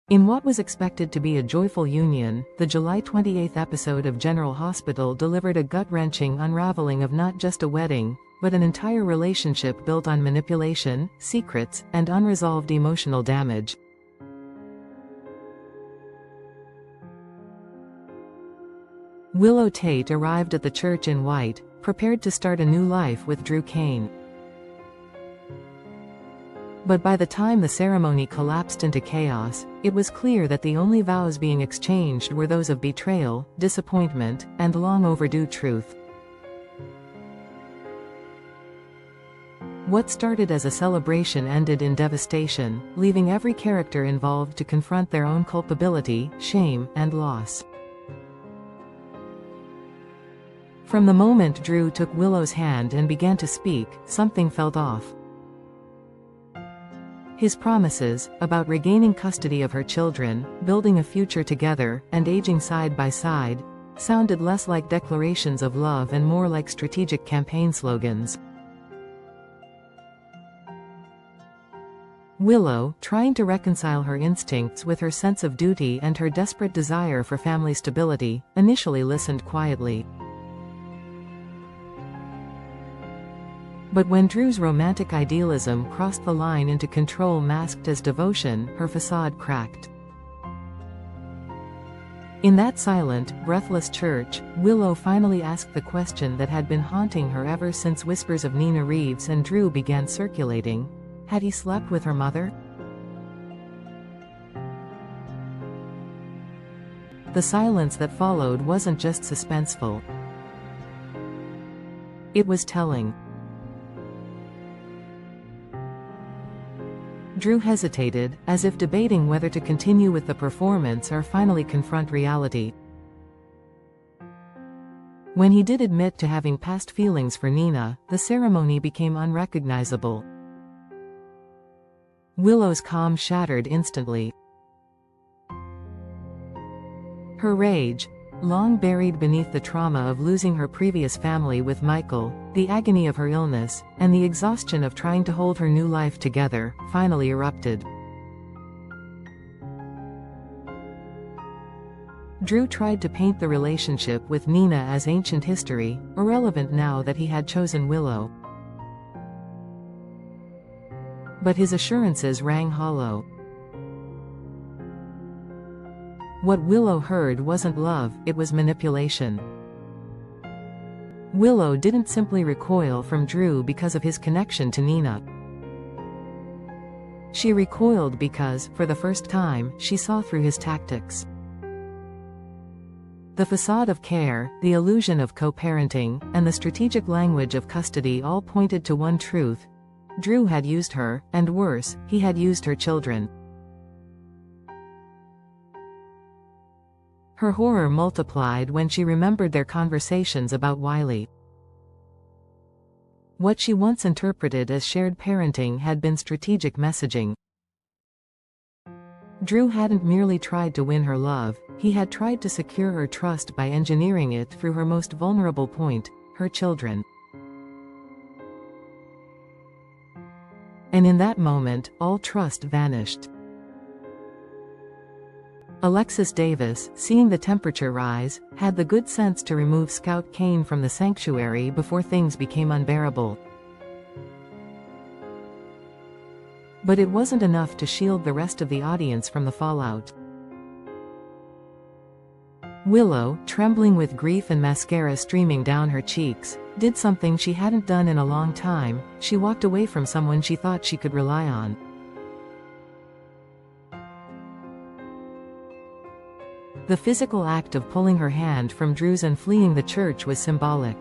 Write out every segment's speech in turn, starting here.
In what was expected to be a joyful union, the July 28 episode of General Hospital delivered a gut-wrenching unraveling of not just a wedding, but an entire relationship built on manipulation, secrets, and unresolved emotional damage. Willow Tate arrived at the church in white, prepared to start a new life with Drew Kane. But by the time the ceremony collapsed into chaos, it was clear that the only vows being exchanged were those of betrayal, disappointment, and long overdue truth. What started as a celebration ended in devastation, leaving every character involved to confront their own culpability, shame, and loss. From the moment Drew took Willow's hand and began to speak, something felt off. His promises, about regaining custody of her children, building a future together, and aging side by side, sounded less like declarations of love and more like strategic campaign slogans. Willow, trying to reconcile her instincts with her sense of duty and her desperate desire for family stability, initially listened quietly. But when Drew's romantic idealism crossed the line into control masked as devotion, her facade cracked. In that silent, breathless church, Willow finally asked the question that had been haunting her ever since whispers of Nina Reeves and Drew began circulating: had he slept with her mother? The silence that followed wasn't just suspenseful. It was telling. Drew hesitated, as if debating whether to continue with the performance or finally confront reality. When he did admit to having past feelings for Nina, the ceremony became unrecognizable. Willow's calm shattered instantly. Her rage, long buried beneath the trauma of losing her previous family with Michael, the agony of her illness, and the exhaustion of trying to hold her new life together, finally erupted. Drew tried to paint the relationship with Nina as ancient history, irrelevant now that he had chosen Willow. But his assurances rang hollow. What Willow heard wasn't love, it was manipulation. Willow didn't simply recoil from Drew because of his connection to Nina. She recoiled because, for the first time, she saw through his tactics. The facade of care, the illusion of co-parenting, and the strategic language of custody all pointed to one truth: Drew had used her, and worse, he had used her children. Her horror multiplied when she remembered their conversations about Wiley. What she once interpreted as shared parenting had been strategic messaging. Drew hadn't merely tried to win her love, he had tried to secure her trust by engineering it through her most vulnerable point, her children. And in that moment, all trust vanished. Alexis Davis, seeing the temperature rise, had the good sense to remove Scout Kane from the sanctuary before things became unbearable. But it wasn't enough to shield the rest of the audience from the fallout. Willow, trembling with grief and mascara streaming down her cheeks, did something she hadn't done in a long time: she walked away from someone she thought she could rely on. The physical act of pulling her hand from Drew's and fleeing the church was symbolic.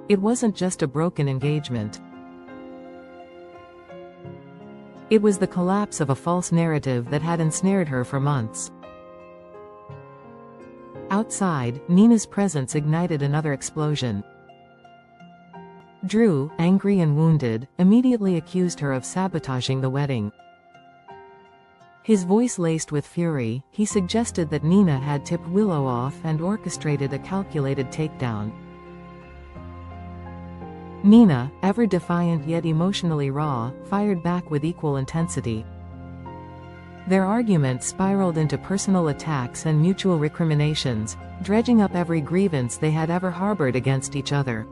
It wasn't just a broken engagement. It was the collapse of a false narrative that had ensnared her for months. Outside, Nina's presence ignited another explosion. Drew, angry and wounded, immediately accused her of sabotaging the wedding. His voice laced with fury, he suggested that Nina had tipped Willow off and orchestrated a calculated takedown. Nina, ever defiant yet emotionally raw, fired back with equal intensity. Their argument spiraled into personal attacks and mutual recriminations, dredging up every grievance they had ever harbored against each other.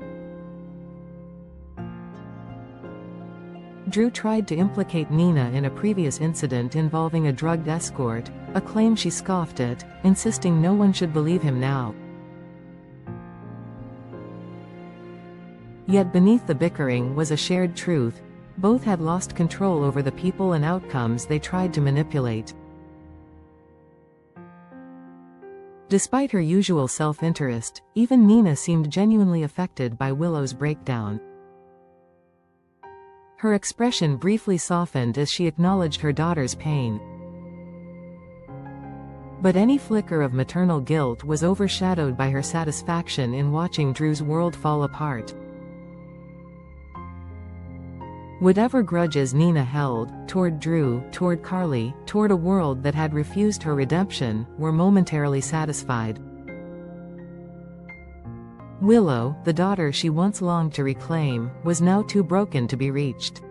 Drew tried to implicate Nina in a previous incident involving a drugged escort, a claim she scoffed at, insisting no one should believe him now. Yet beneath the bickering was a shared truth: both had lost control over the people and outcomes they tried to manipulate. Despite her usual self-interest, even Nina seemed genuinely affected by Willow's breakdown. Her expression briefly softened as she acknowledged her daughter's pain. But any flicker of maternal guilt was overshadowed by her satisfaction in watching Drew's world fall apart. Whatever grudges Nina held, toward Drew, toward Carly, toward a world that had refused her redemption, were momentarily satisfied. Willow, the daughter she once longed to reclaim, was now too broken to be reached.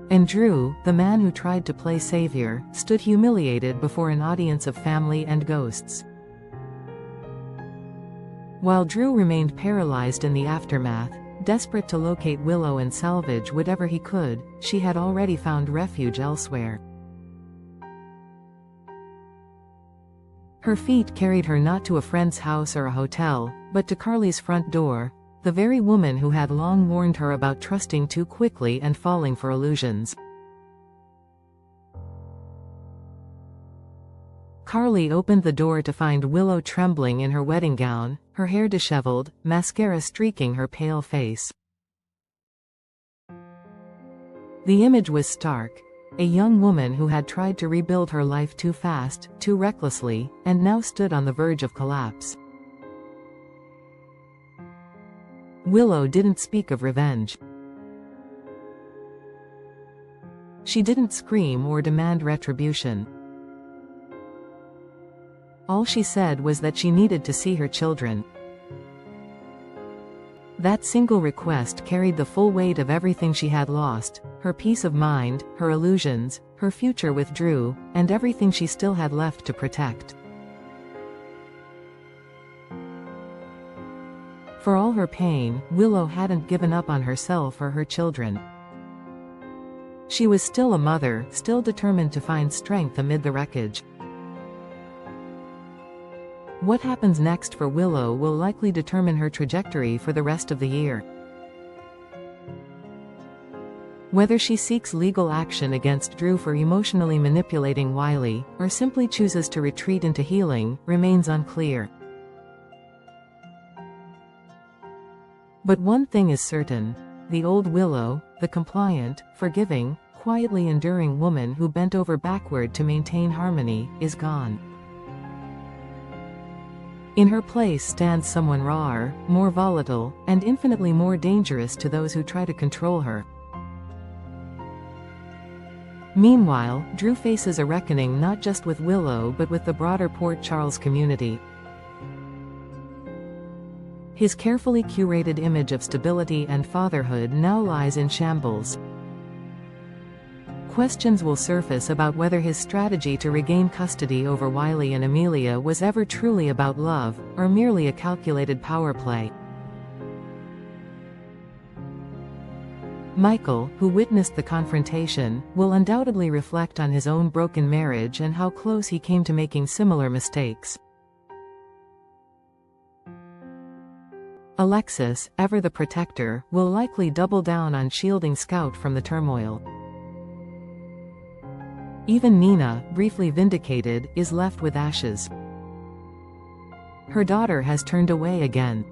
And Drew, the man who tried to play savior, stood humiliated before an audience of family and ghosts. While Drew remained paralyzed in the aftermath, desperate to locate Willow and salvage whatever he could, she had already found refuge elsewhere. Her feet carried her not to a friend's house or a hotel, but to Carly's front door, the very woman who had long warned her about trusting too quickly and falling for illusions. Carly opened the door to find Willow trembling in her wedding gown, her hair disheveled, mascara streaking her pale face. The image was stark. A young woman who had tried to rebuild her life too fast, too recklessly, and now stood on the verge of collapse. Willow didn't speak of revenge. She didn't scream or demand retribution. All she said was that she needed to see her children. That single request carried the full weight of everything she had lost: her peace of mind, her illusions, her future with Drew, and everything she still had left to protect. For all her pain, Willow hadn't given up on herself or her children. She was still a mother, still determined to find strength amid the wreckage. What happens next for Willow will likely determine her trajectory for the rest of the year. Whether she seeks legal action against Drew for emotionally manipulating Wiley, or simply chooses to retreat into healing, remains unclear. But one thing is certain: the old Willow, the compliant, forgiving, quietly enduring woman who bent over backward to maintain harmony, is gone. In her place stands someone rawer, more volatile, and infinitely more dangerous to those who try to control her. Meanwhile, Drew faces a reckoning not just with Willow but with the broader Port Charles community. His carefully curated image of stability and fatherhood now lies in shambles. Questions will surface about whether his strategy to regain custody over Wiley and Amelia was ever truly about love, or merely a calculated power play. Michael, who witnessed the confrontation, will undoubtedly reflect on his own broken marriage and how close he came to making similar mistakes. Alexis, ever the protector, will likely double down on shielding Scout from the turmoil. Even Nina, briefly vindicated, is left with ashes. Her daughter has turned away again.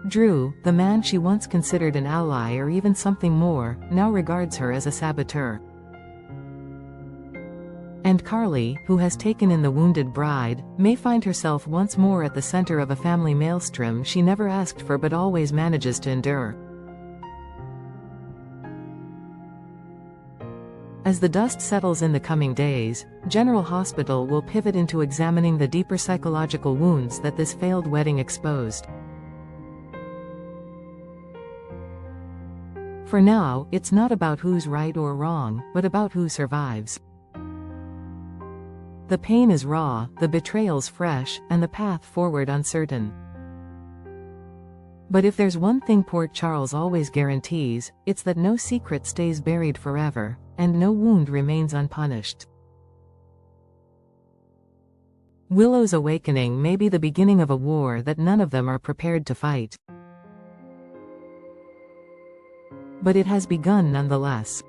Drew, the man she once considered an ally or even something more, now regards her as a saboteur. And Carly, who has taken in the wounded bride, may find herself once more at the center of a family maelstrom she never asked for but always manages to endure. As the dust settles in the coming days, General Hospital will pivot into examining the deeper psychological wounds that this failed wedding exposed. For now, it's not about who's right or wrong, but about who survives. The pain is raw, the betrayal's fresh, and the path forward uncertain. But if there's one thing Port Charles always guarantees, it's that no secret stays buried forever, and no wound remains unpunished. Willow's awakening may be the beginning of a war that none of them are prepared to fight. But it has begun nonetheless.